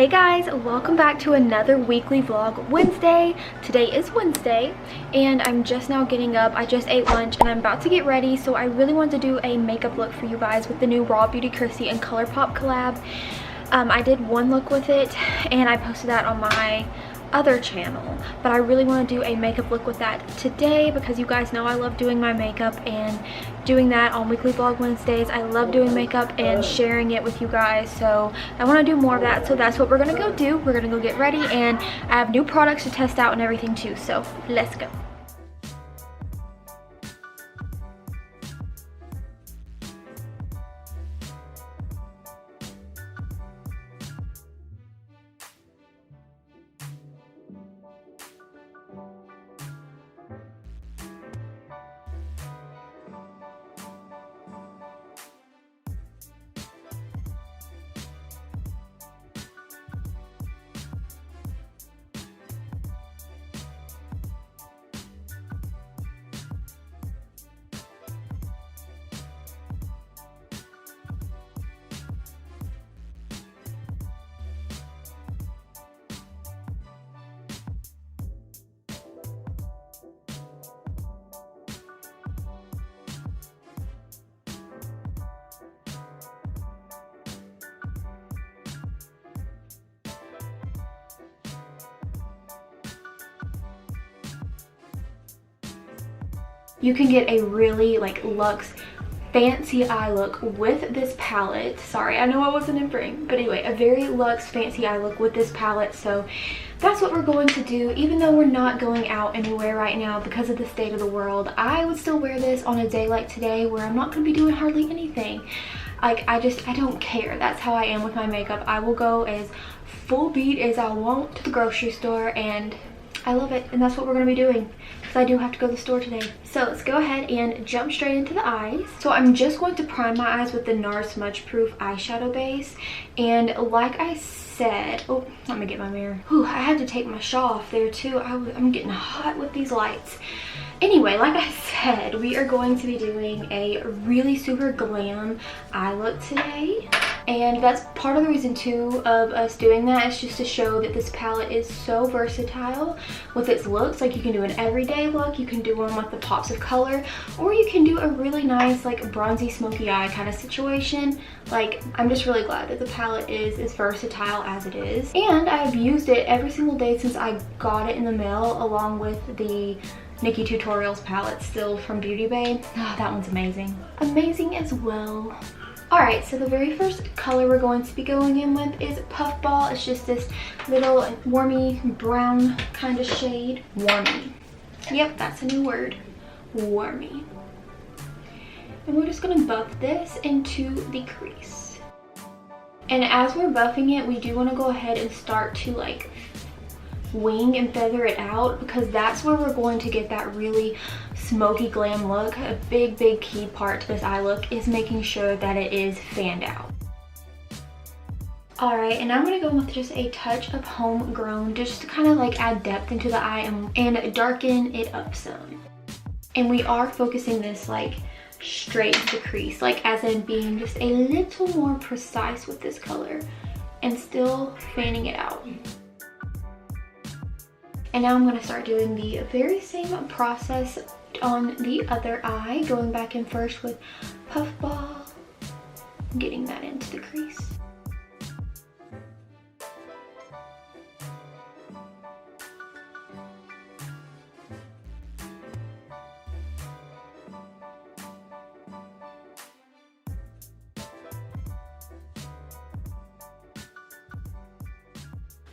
Hey guys, welcome back to another weekly vlog Wednesday. Today is Wednesday and I'm just now getting up. I just ate lunch and I'm about to get ready, so I really wanted to do a makeup look for you guys with the new RawBeautyKristi and Colourpop collab. I did one look with it and I posted that on my other channel, but I really want to do a makeup look with that today because you guys know I love doing my makeup and doing that on weekly vlog Wednesdays. I love doing makeup and sharing it with you guys, so I want to do more of that. So that's what we're gonna go do. We're gonna go get ready and I have new products to test out and everything too, so let's go. You can get a really luxe fancy eye look with this palette. Sorry, I know I wasn't in frame, but anyway, a very luxe fancy eye look with this palette. So that's what we're going to do. Even though we're not going out anywhere right now because of the state of the world, I would still wear this on a day like today where I'm not going to be doing hardly anything. I don't care. That's how I am with my makeup. I will go as full beat as I want to the grocery store, and I love it, and that's what we're going to be doing because I do have to go to the store today. So let's go ahead and jump straight into the eyes. So I'm just going to prime my eyes with the NARS Smudge Proof eyeshadow base, and like I said, oh, let me get my mirror. Whew, I had to take my shawl off there too. I'm getting hot with these lights. Anyway, like I said, we are going to be doing a really super glam eye look today. And that's part of the reason too of us doing that, is just to show that this palette is so versatile with its looks. Like, you can do an everyday look, you can do one with the pops of color, or you can do a really nice bronzy smoky eye kind of situation. I'm just really glad that the palette is as versatile as it is. And I've used it every single day since I got it in the mail, along with the Nikki Tutorials palette still from Beauty Bay. Oh, that one's amazing. Amazing as well. Alright, so the very first color we're going to be going in with is Puffball. It's just this little warmy brown kind of shade. Warmy. Yep, that's a new word. Warmy. And we're just going to buff this into the crease. And as we're buffing it, we do want to go ahead and start to wing and feather it out, because that's where we're going to get that really smoky glam look. A big key part to this eye look is making sure that it is fanned out. Alright, and I'm going to go with just a touch of Homegrown just to kind of add depth into the eye and darken it up some. And we are focusing this straight to the crease, as in being just a little more precise with this color and still fanning it out. And now I'm going to start doing the very same process on the other eye, going back in first with Puffball, getting that into the crease.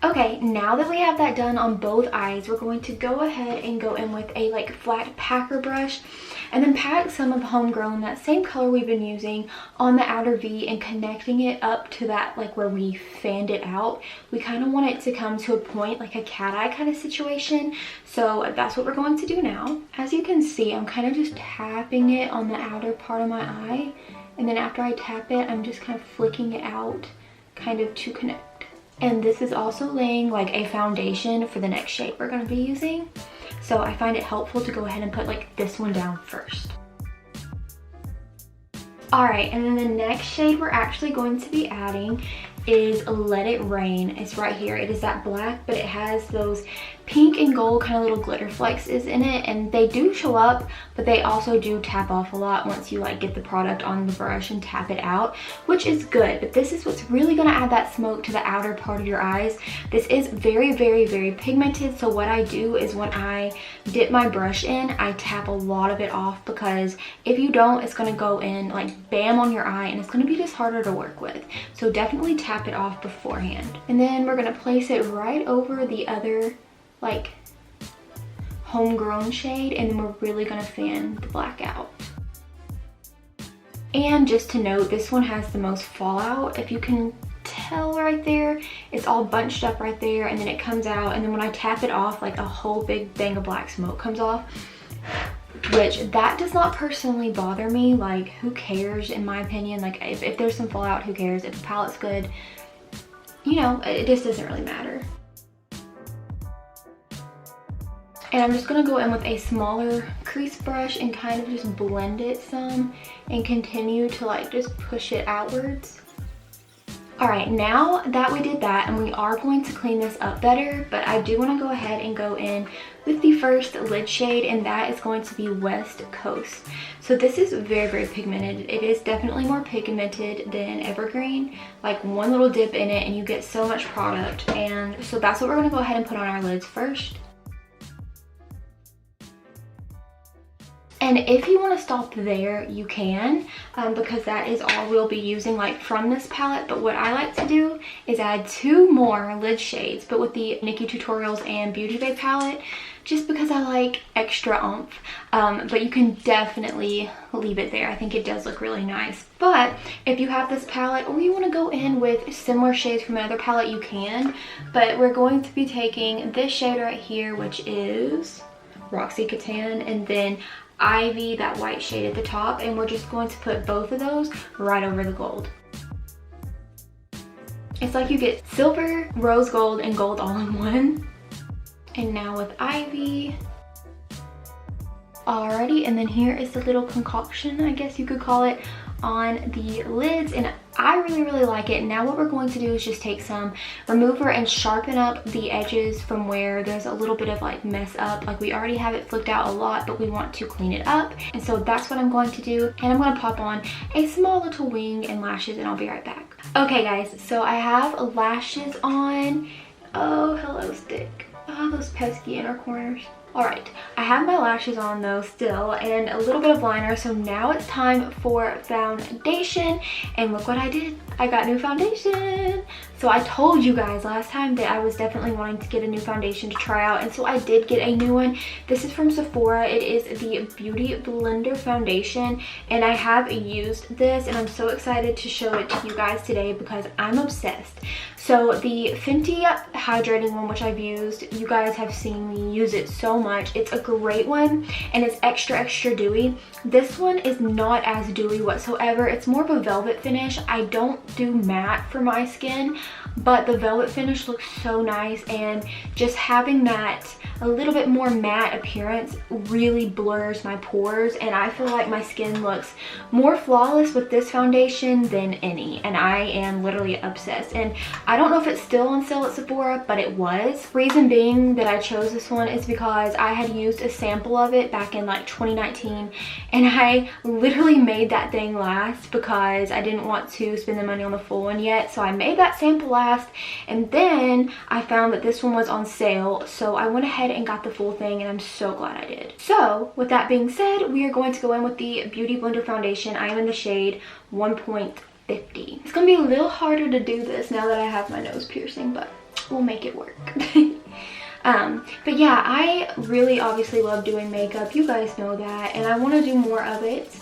Okay, now that we have that done on both eyes, we're going to go ahead and go in with a flat packer brush and then pat some of Homegrown, that same color we've been using, on the outer V and connecting it up to that where we fanned it out. We kind of want it to come to a point, like a cat eye kind of situation. So that's what we're going to do now. As you can see, I'm kind of just tapping it on the outer part of my eye, and then after I tap it, I'm just kind of flicking it out kind of to connect. And this is also laying a foundation for the next shade we're going to be using. So I find it helpful to go ahead and put this one down first. Alright, and then the next shade we're actually going to be adding is Let It Rain. It's right here. It is that black, but it has those pink and gold kind of little glitter flexes in it, and they do show up, but they also do tap off a lot once you like get the product on the brush and tap it out, which is good. But this is what's really going to add that smoke to the outer part of your eyes. This is very, very, very pigmented, so what I do is when I dip my brush in, I tap a lot of it off, because if you don't, it's going to go in like bam on your eye, and it's going to be just harder to work with. So definitely tap it off beforehand. And then we're going to place it right over the other like homegrown shade, and then we're really going to fan the black out. And just to note, this one has the most fallout. If you can tell right there, it's all bunched up right there, and then it comes out, and then when I tap it off, like a whole big bang of black smoke comes off, which that does not personally bother me. Like, who cares, in my opinion? Like, if there's some fallout, who cares? If the palette's good, you know, it just doesn't really matter. And I'm just going to go in with a smaller crease brush and kind of just blend it some and continue to like just push it outwards. Alright, now that we did that, and we are going to clean this up better, but I do want to go ahead and go in with the first lid shade, and that is going to be West Coast. So this is very, very pigmented. It is definitely more pigmented than Evergreen. Like one little dip in it and you get so much product, and so that's what we're going to go ahead and put on our lids first. And if you want to stop there, you can, because that is all we'll be using like from this palette. But what I like to do is add 2 more lid shades, but with the Nikki Tutorials and Beauty Bay palette, just because I like extra oomph. But you can definitely leave it there. I think it does look really nice. But if you have this palette, or you want to go in with similar shades from another palette, you can. But we're going to be taking this shade right here, which is Roxy Catan, and then Ivy, that white shade at the top, and we're just going to put both of those right over the gold. It's like you get silver, rose gold, and gold all in one. And now with Ivy. Alrighty, and then here is the little concoction, I guess you could call it, on the lids, and I really, really like it. Now what we're going to do is just take some remover and sharpen up the edges from where there's a little bit of like mess up. Like we already have it flicked out a lot, but we want to clean it up, and so that's what I'm going to do. And I'm going to pop on a small little wing and lashes, and I'll be right back. Okay guys, so I have lashes on. Oh, hello stick. Oh, those pesky inner corners. Alright, I have my lashes on though still, and a little bit of liner, so now it's time for foundation. And look what I did. I got new foundation. So I told you guys last time that I was definitely wanting to get a new foundation to try out, and so I did get a new one. This is from Sephora. It is the Beauty Blender foundation, and I have used this, and I'm so excited to show it to you guys today because I'm obsessed. So the Fenty hydrating one, which I've used, you guys have seen me use it so much. It's a great one, and it's extra, extra dewy. This one is not as dewy whatsoever. It's more of a velvet finish. I don't do matte for my skin, but the velvet finish looks so nice, and just having that a little bit more matte appearance really blurs my pores, and I feel like my skin looks more flawless with this foundation than any, and I am literally obsessed. And I don't know if it's still on sale at Sephora, but it was. Reason being that I chose this one is because I had used a sample of it back in like 2019, and I literally made that thing last because I didn't want to spend the money on the full one yet. So I made that sample last, and then I found that this one was on sale, so I went ahead and got the full thing, and I'm so glad I did. So with that being said, we are going to go in with the Beauty Blender foundation. I am in the shade 1.50. It's gonna be a little harder to do this now that I have my nose piercing, but we'll make it work. But yeah, I really obviously love doing makeup. You guys know that, and I want to do more of it.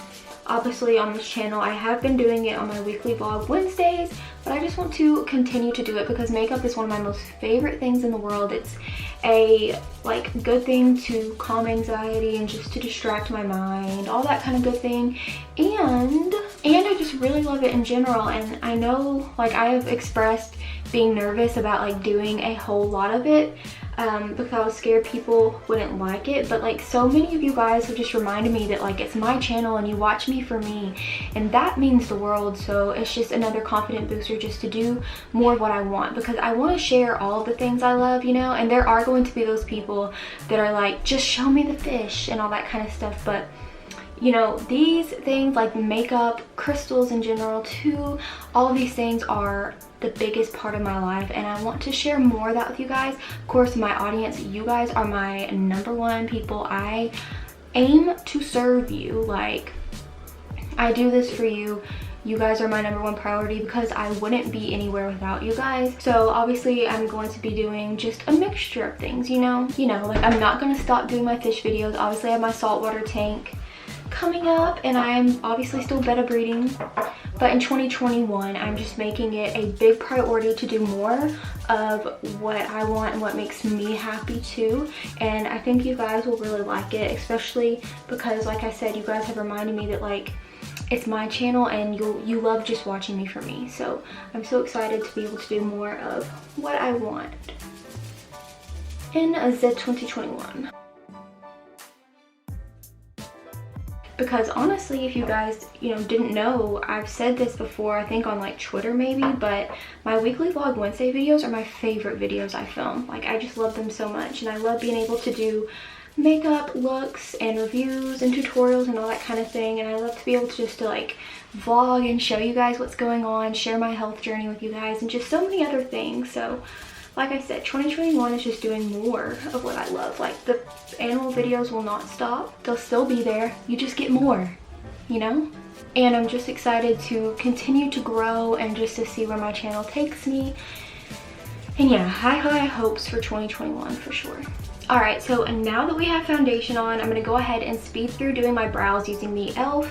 Obviously on this channel, I have been doing it on my weekly vlog Wednesdays, but I just want to continue to do it because makeup is one of my most favorite things in the world. It's a like good thing to calm anxiety and just to distract my mind, all that kind of good thing. And I just really love it in general. And I know like I have expressed being nervous about like doing a whole lot of it, because I was scared people wouldn't like it. But like, so many of you guys have just reminded me that like it's my channel and you watch me for me, and that means the world. So it's just another confident booster just to do more of what I want, because I want to share all of the things I love, you know. And there are going to be those people that are like, just show me the fish and all that kind of stuff. But you know, these things like makeup, crystals in general too, all of these things are the biggest part of my life, and I want to share more of that with you guys. Of course, my audience, you guys are my #1 people. I aim to serve you. Like, I do this for you. You guys are my #1 priority, because I wouldn't be anywhere without you guys. So obviously I'm going to be doing just a mixture of things, you know, like I'm not going to stop doing my fish videos. Obviously I have my saltwater tank coming up, and I'm obviously still betta breeding, but in 2021 I'm just making it a big priority to do more of what I want and what makes me happy too. And I think you guys will really like it, especially because, like I said, you guys have reminded me that like it's my channel and you love just watching me for me. So I'm so excited to be able to do more of what I want in the 2021. Because honestly, if you guys, didn't know, I've said this before, I think on like Twitter maybe, but my weekly vlog Wednesday videos are my favorite videos I film. Like, I just love them so much, and I love being able to do makeup looks and reviews and tutorials and all that kind of thing. And I love to be able to just to like vlog and show you guys what's going on, share my health journey with you guys, and just so many other things. So like I said, 2021 is just doing more of what I love. Like, the animal videos will not stop. They'll still be there. You just get more, you know? And I'm just excited to continue to grow and just to see where my channel takes me. And yeah, high hopes for 2021 for sure. All right, so now that we have foundation on, I'm gonna go ahead and speed through doing my brows using the e.l.f.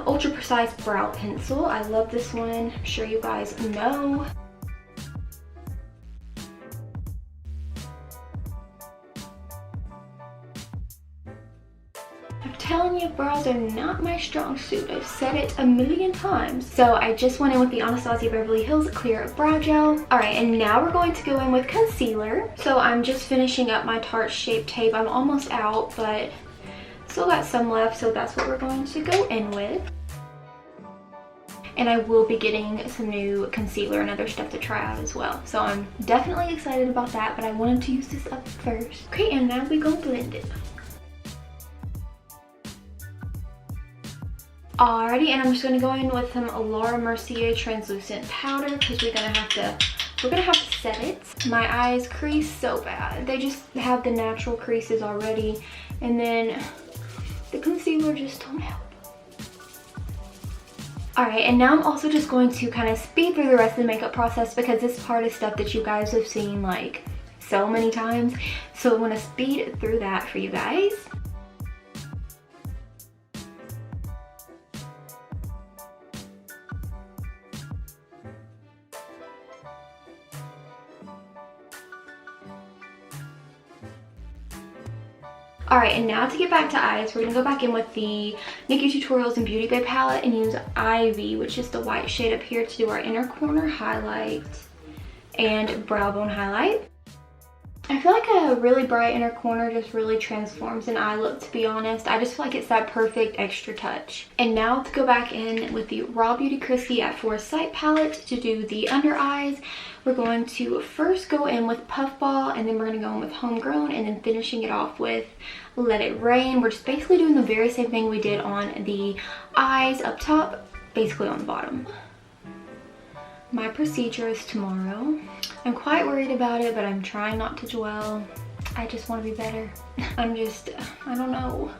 Ultra Precise Brow Pencil. I love this one. I'm sure you guys know. Telling you, brows are not my strong suit. I've said it a million times. So I just went in with the Anastasia Beverly Hills Clear Brow Gel. All right, and now we're going to go in with concealer. So I'm just finishing up my Tarte Shape Tape. I'm almost out, but still got some left, so that's what we're going to go in with. And I will be getting some new concealer and other stuff to try out as well. So I'm definitely excited about that, but I wanted to use this up first. Okay, and now we're gonna blend it. Alrighty, and I'm just gonna go in with some Laura Mercier translucent powder, because we're gonna have to set it. My eyes crease so bad. They just have the natural creases already, and then the concealer just don't help. Alright, and now I'm also just going to kind of speed through the rest of the makeup process, because this part is stuff that you guys have seen like so many times. So I'm gonna speed through that for you guys. Alright, and now to get back to eyes, we're going to go back in with the Nikkie Tutorials and Beauty Bay palette and use Ivy, which is the white shade up here, to do our inner corner highlight and brow bone highlight. I feel like a really bright inner corner just really transforms an eye look, to be honest. I just feel like it's that perfect extra touch. And now to go back in with the RawBeautyKristi at Foresight palette to do the under eyes. We're going to first go in with Puffball, and then we're going to go in with Homegrown, and then finishing it off with Let It Rain. We're just basically doing the very same thing we did on the eyes up top, basically on the bottom. My procedure is tomorrow. I'm quite worried about it, but I'm trying not to dwell. I just want to be better. I don't know.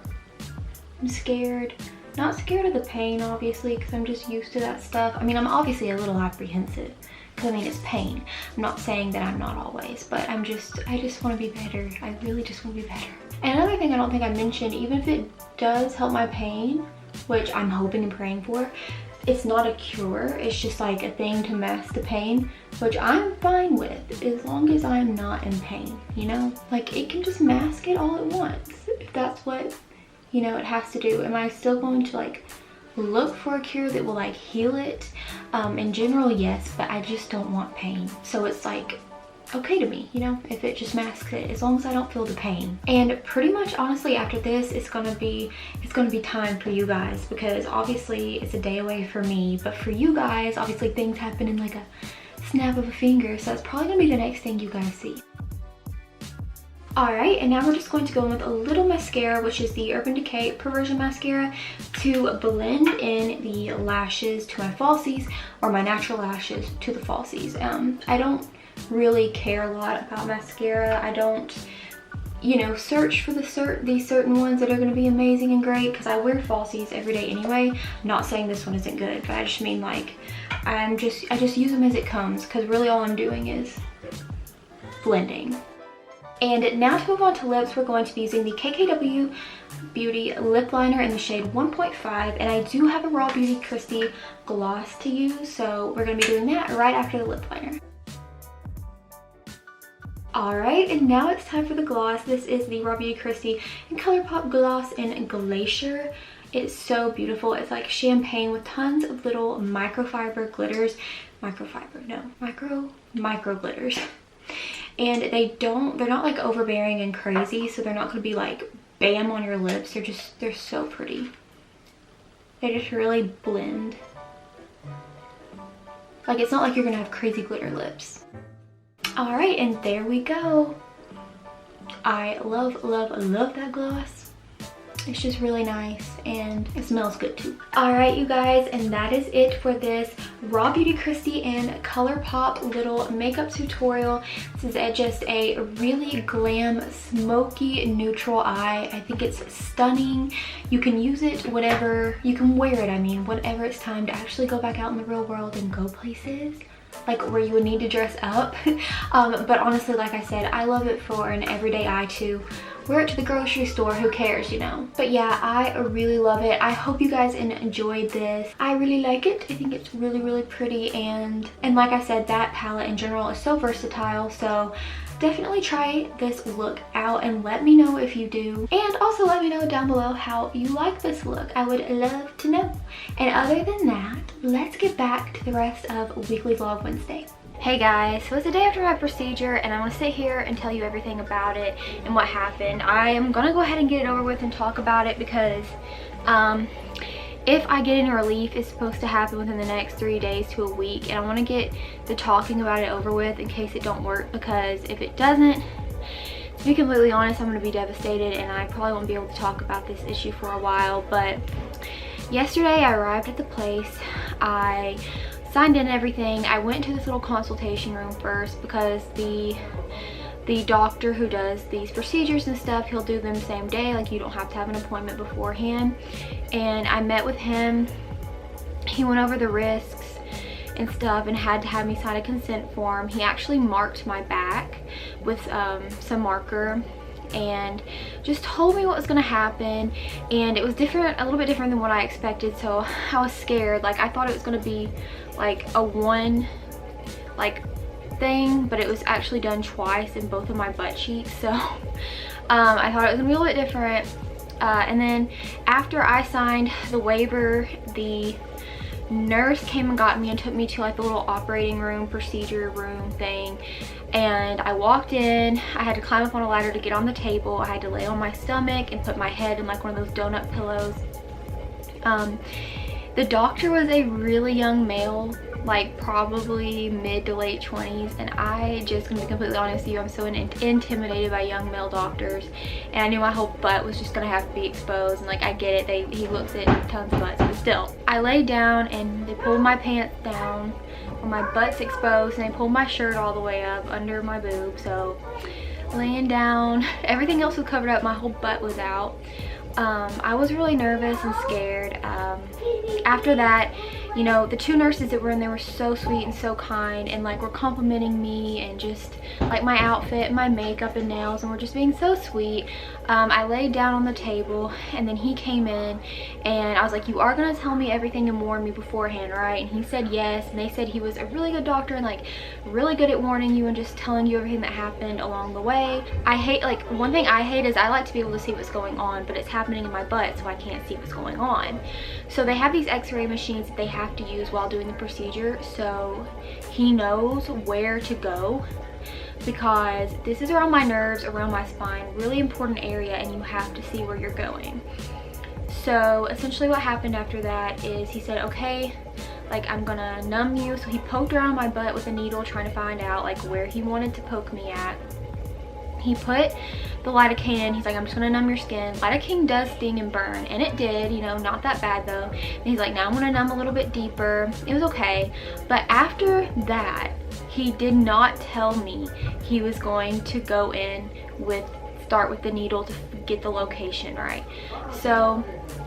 I'm scared. Not scared of the pain, obviously, because I'm just used to that stuff. I mean, I'm obviously a little apprehensive, because I mean, it's pain. I'm not saying that I'm not always, but I just want to be better. I really just want to be better. And another thing I don't think I mentioned, even if it does help my pain, which I'm hoping and praying for, it's not a cure. It's just like a thing to mask the pain, which I'm fine with as long as I'm not in pain, you know? Like, it can just mask it all at once if that's what, it has to do. Am I still going to like look for a cure that will like heal it? In general, yes, but I just don't want pain. So it's like, okay to me, you know, if it just masks it, as long as I don't feel the pain. And pretty much honestly after this, it's gonna be time for you guys, because obviously it's a day away for me, but for you guys, obviously things happen in like a snap of a finger, so that's probably gonna be the next thing you guys see. Alright, and now we're just going to go in with a little mascara, which is the Urban Decay Perversion Mascara, to blend in the lashes to my falsies, or my natural lashes to the falsies. I don't really care a lot about mascara. I don't, you know, search for these certain ones that are going to be amazing and great, because I wear falsies every day anyway. I'm not saying this one isn't good, but I just mean like I just use them as it comes, because really all I'm doing is blending. And now to move on to lips, we're going to be using the KKW Beauty Lip Liner in the shade 1.5, and I do have a RawBeautyKristi gloss to use, so we're going to be doing that right after the lip liner. Alright, and now it's time for the gloss. This is the RawBeautyKristi and Colourpop gloss in Glacier. It's so beautiful. It's like champagne with tons of little microfiber glitters. Micro glitters. And they're not like overbearing and crazy, so they're not going to be like bam on your lips. They're so pretty. They just really blend. Like, it's not like you're going to have crazy glitter lips. Alright, and there we go. I love, love, love that gloss. It's just really nice, and it smells good too. Alright, you guys, and that is it for this RawBeautyKristi and Colourpop little makeup tutorial. This is just a really glam, smoky, neutral eye. I think it's stunning. You can use it whenever, you can wear it, I mean, whenever it's time to actually go back out in the real world and go places, like where you would need to dress up. But honestly, like I said, I love it for an everyday eye too. Wear it to the grocery store, who cares, you know? But yeah, I really love it. I hope you guys enjoyed this. I really like it. I think it's really, really pretty, and like I said, that palette in general is so versatile, so definitely try this look out and let me know if you do. And also let me know down below how you like this look. I would love to know. And other than that, let's get back to the rest of Weekly Vlog Wednesday. Hey guys, so it's the day after my procedure, and I'm going to sit here and tell you everything about it and what happened. I am going to go ahead and get it over with and talk about it, because if I get any relief, it's supposed to happen within the next 3 days to a week, and I want to get the talking about it over with in case it don't work, because if it doesn't, to be completely honest, I'm going to be devastated, and I probably won't be able to talk about this issue for a while. But yesterday I arrived at the place. I signed in everything. I went to this little consultation room first, because the doctor who does these procedures and stuff, he'll do them same day, like you don't have to have an appointment beforehand. And I met with him. He went over the risks and stuff and had to have me sign a consent form. He actually marked my back with some marker and just told me what was going to happen, and it was different, a little bit different than what I expected, so I was scared. Like, I thought it was going to be like a one thing, but it was actually done twice in both of my butt cheeks, so I thought it was gonna be a little bit different. And then after I signed the waiver, the nurse came and got me and took me to like the little operating room, procedure room thing, and I walked in. I had to climb up on a ladder to get on the table. I had to lay on my stomach and put my head in like one of those donut pillows. The doctor was a really young male, like probably mid to late 20s, and I just gonna be completely honest with you, I'm so intimidated by young male doctors, and I knew my whole butt was just gonna have to be exposed. And like, I get it, he looks at tons of butts, but still, I laid down and they pulled my pants down where my butt's exposed, and they pulled my shirt all the way up under my boob. So laying down, everything else was covered up, my whole butt was out. I was really nervous and scared. After that, you know, the two nurses that were in there were so sweet and so kind, and like were complimenting me and just like my outfit and my makeup and nails, and were just being so sweet. I laid down on the table, and then he came in, and I was like, you are gonna tell me everything and warn me beforehand, right? And he said yes, and they said he was a really good doctor and like really good at warning you and just telling you everything that happened along the way. I hate, like, one thing I hate is I like to be able to see what's going on, but it's happening in my butt, so I can't see what's going on. So they have these x-ray machines that they have to use while doing the procedure, so he knows where to go because this is around my nerves, around my spine, really important area, and you have to see where you're going. So essentially what happened after that is he said, okay, like, I'm gonna numb you. So he poked around my butt with a needle trying to find out like where he wanted to poke me at. He put the lidocaine in. He's like, I'm just gonna numb your skin. Lidocaine does sting and burn, and it did, you know, not that bad though. And he's like, now I'm gonna numb a little bit deeper. It was okay. But after that, he did not tell me he was going to go in start with the needle to get the location right. So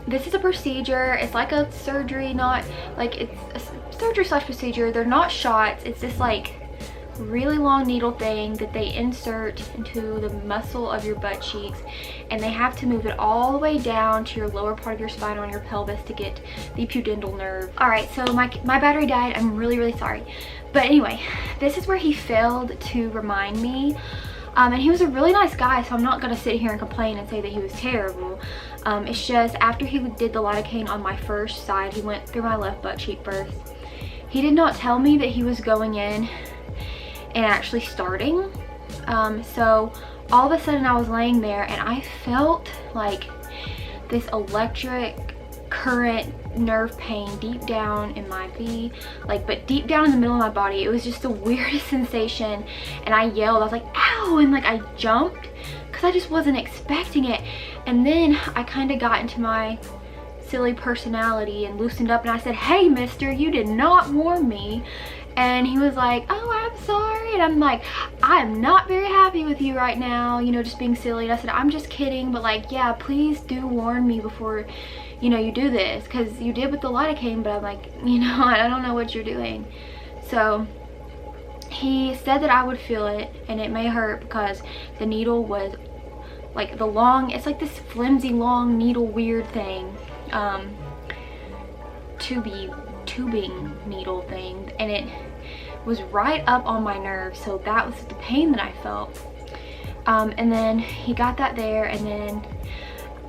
this is a procedure. It's like a surgery, not like, it's a surgery slash procedure. They're not shots. It's this like really long needle thing that they insert into the muscle of your butt cheeks, and they have to move it all the way down to your lower part of your spine on your pelvis to get the pudendal nerve. All right, so my battery died. I'm really sorry. But anyway, this is where he failed to remind me. And he was a really nice guy, so I'm not gonna sit here and complain and say that he was terrible. It's just after he did the lidocaine on my first side, he went through my left butt cheek first. He did not tell me that he was going in and actually starting. So all of a sudden I was laying there and I felt like this electric current nerve pain deep down in my V, like, but deep down in the middle of my body. It was just the weirdest sensation, and I yelled. I was like, ow, and like I jumped because I just wasn't expecting it. And then I kind of got into my silly personality and loosened up, and I said, hey mister, you did not warn me. And he was like, oh, I'm sorry. And I'm like, I'm not very happy with you right now, you know, just being silly. And I said, I'm just kidding, but like, yeah, please do warn me before, you know, you do this, because you did with the lidocaine. But I'm like, you know, I don't know what you're doing. So he said that I would feel it and it may hurt because the needle was like the long, it's like this flimsy long needle weird thing, tubing needle thing, and it was right up on my nerve. So that was the pain that I felt. And then he got that there, and then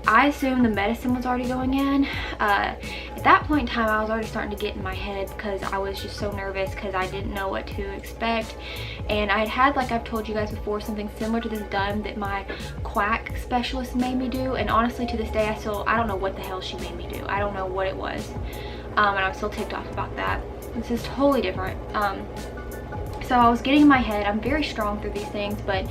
I assumed the medicine was already going in. At that point in time, I was already starting to get in my head because I was just so nervous because I didn't know what to expect. And I had, like I've told you guys before, something similar to this done that my quack specialist made me do. And honestly, to this day, I don't know what the hell she made me do. I don't know what it was. And I'm still ticked off about that. This is totally different. So I was getting in my head. I'm very strong through these things, but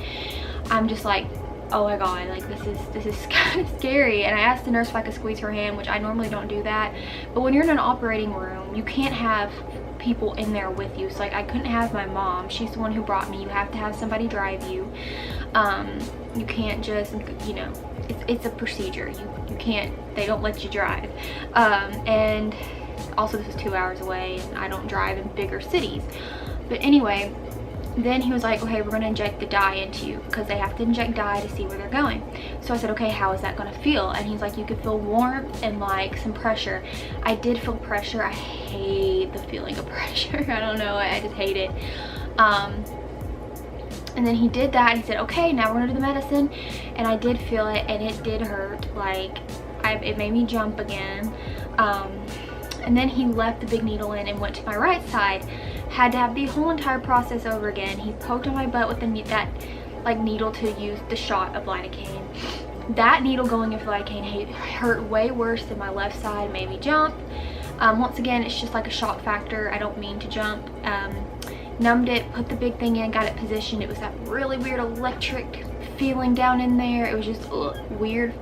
I'm just like, oh my god, like this is kind of scary. And I asked the nurse if I could squeeze her hand, which I normally don't do that, but when you're in an operating room, you can't have people in there with you. So like, I couldn't have my mom. She's the one who brought me. You have to have somebody drive you. You can't just, you know, it's a procedure. You can't, they don't let you drive. And also this is 2 hours away, and I don't drive in bigger cities. But anyway, then he was like, okay, we're gonna inject the dye into you because they have to inject dye to see where they're going. So I said, okay, how is that gonna feel? And he's like, you could feel warmth and like some pressure. I did feel pressure. I hate the feeling of pressure. I don't know, I just hate it. And then he did that. He said, okay, now we're gonna do the medicine. And I did feel it, and it did hurt. Like, it made me jump again. And then he left the big needle in and went to my right side. Had to have the whole entire process over again. He poked on my butt with that like needle to use the shot of lidocaine. That needle going in for lidocaine hurt way worse than my left side, made me jump. Once again, it's just like a shock factor. I don't mean to jump. Numbed it, put the big thing in, got it positioned. It was that really weird electric feeling down in there. It was just weird.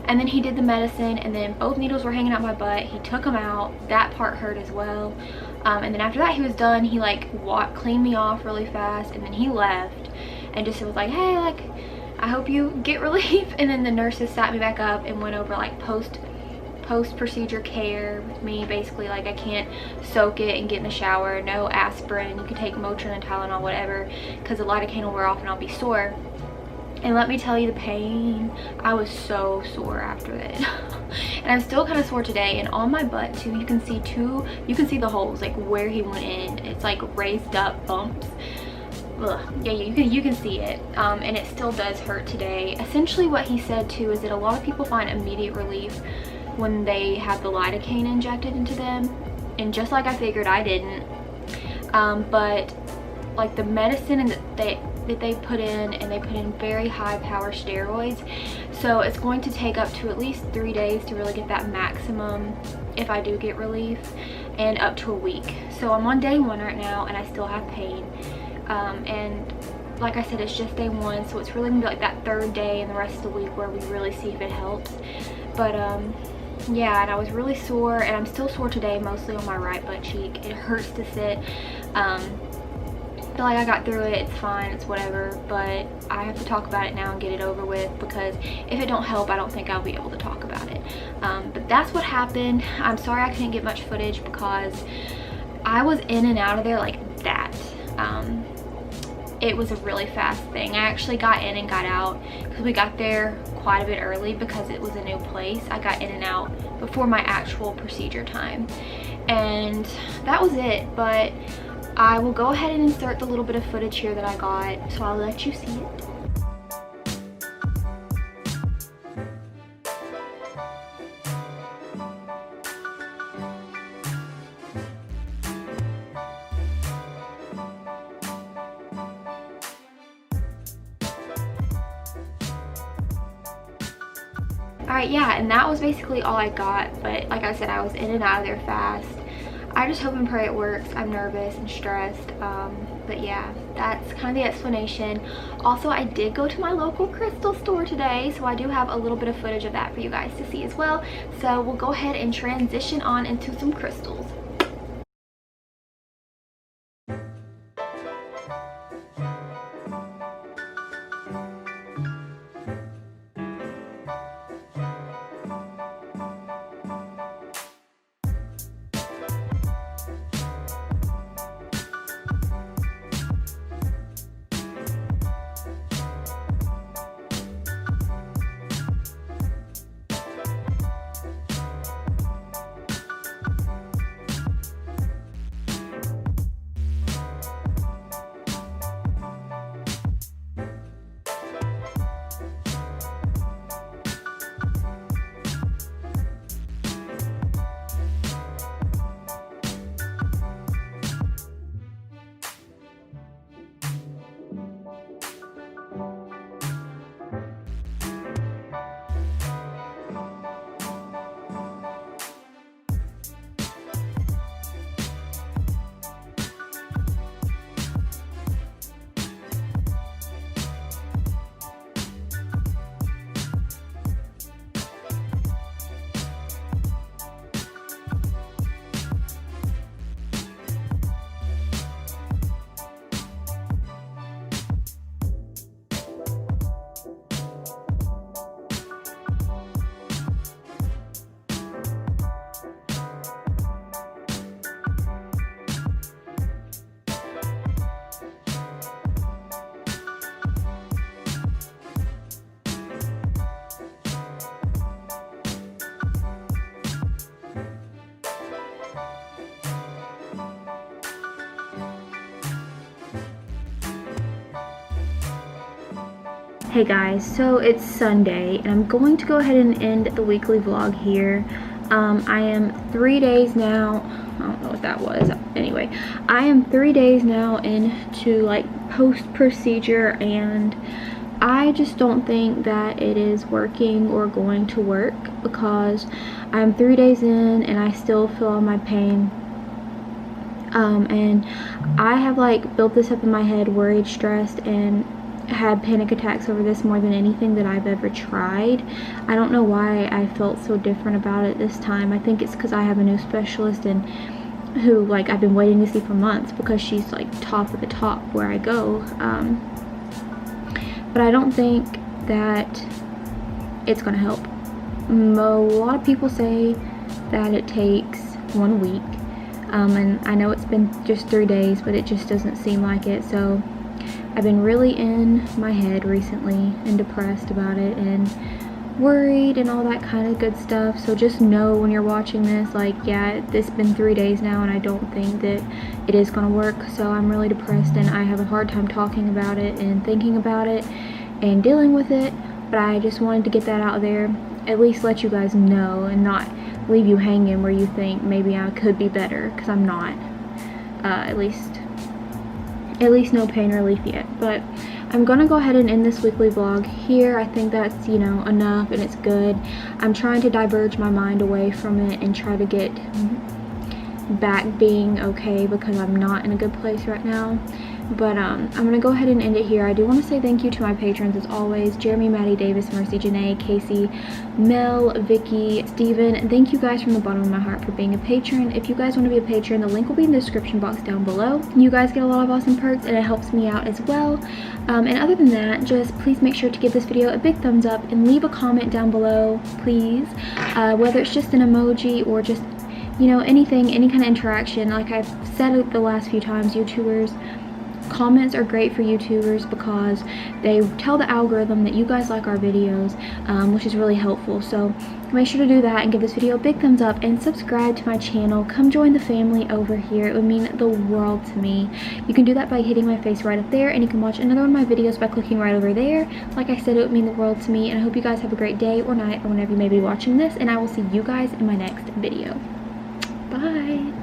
And then he did the medicine, and then both needles were hanging out my butt. He took them out. That part hurt as well. And then after that, he was done. He like cleaned me off really fast, and then he left and just was like, hey, like, I hope you get relief. And then the nurses sat me back up and went over like post-procedure care with me. Basically, like, I can't soak it and get in the shower. No aspirin. You can take Motrin and Tylenol, whatever, because the lidocaine will wear off and I'll be sore. And let me tell you, the pain, I was so sore after it. And I'm still kind of sore today. And on my butt too, you can see the holes, like where he went in. It's like raised up bumps. Ugh. Yeah, you can see it. And it still does hurt today. Essentially what he said too is that a lot of people find immediate relief when they have the lidocaine injected into them. And just like I figured, I didn't. But like the medicine that they put in, and they put in very high power steroids, so it's going to take up to at least 3 days to really get that maximum if I do get relief, and up to a week. So I'm on day 1 right now and I still have pain, and like I said, it's just day 1, so it's really gonna be like that 3rd day and the rest of the week where we really see if it helps. But yeah, and I was really sore, and I'm still sore today, mostly on my right butt cheek. It hurts to sit. I feel like I got through it, it's fine, it's whatever, but I have to talk about it now and get it over with, because if it don't help, I don't think I'll be able to talk about it. But that's what happened. I'm sorry I couldn't get much footage because I was in and out of there like that. It was a really fast thing. I actually got in and got out because we got there quite a bit early because it was a new place. I got in and out before my actual procedure time, and that was it. But I will go ahead and insert the little bit of footage here that I got, so I'll let you see it. Alright, yeah, and that was basically all I got, but like I said, I was in and out of there fast. I just hope and pray it works. I'm nervous and stressed, but yeah, that's kind of the explanation. Also, I did go to my local crystal store today, so I do have a little bit of footage of that for you guys to see as well. So we'll go ahead and transition on into some crystals. Hey guys, so it's Sunday and I'm going to go ahead and end the weekly vlog here. I am 3 days now, I don't know what that was, anyway, I am 3 days now into like post-procedure, and I just don't think that it is working or going to work because I'm 3 days in and I still feel all my pain. And I have like built this up in my head, worried, stressed, and had panic attacks over this more than anything that I've ever tried. I don't know why I felt so different about it this time. I think it's because I have a new specialist and who like I've been waiting to see for months because she's like top of the top where I go. But I don't think that it's gonna help. A lot of people say that it takes 1 week, and I know it's been just 3 days, but it just doesn't seem like it. So I've been really in my head recently and depressed about it and worried and all that kind of good stuff. So just know when you're watching this, like, yeah, it's been 3 days now and I don't think that it is gonna work. So I'm really depressed and I have a hard time talking about it and thinking about it and dealing with it. But I just wanted to get that out there, at least let you guys know and not leave you hanging where you think maybe I could be better, because I'm not. At least at least no pain relief yet. But I'm gonna go ahead and end this weekly vlog here. I think that's, you know, enough and it's good. I'm trying to diverge my mind away from it and try to get back being okay, because I'm not in a good place right now. But I'm gonna go ahead and end it here. I do want to say thank you to my patrons as always: Jeremy, Maddie, Davis, Mercy, Janae, Casey, Mel, Vicky, Steven. Thank you guys from the bottom of my heart for being a patron. If you guys want to be a patron, the link will be in the description box down below. You guys get a lot of awesome perks and it helps me out as well. And other than that, just please make sure to give this video a big thumbs up and leave a comment down below, please. Whether it's just an emoji or just, you know, anything, any kind of interaction. Like I've said it the last few times, YouTubers, comments are great for YouTubers because they tell the algorithm that you guys like our videos, which is really helpful. So make sure to do that and give this video a big thumbs up and subscribe to my channel. Come join the family over here. It would mean the world to me. You can do that by hitting my face right up there, and you can watch another one of my videos by clicking right over there. Like I said, it would mean the world to me, and I hope you guys have a great day or night or whenever you may be watching this, and I will see you guys in my next video. Bye.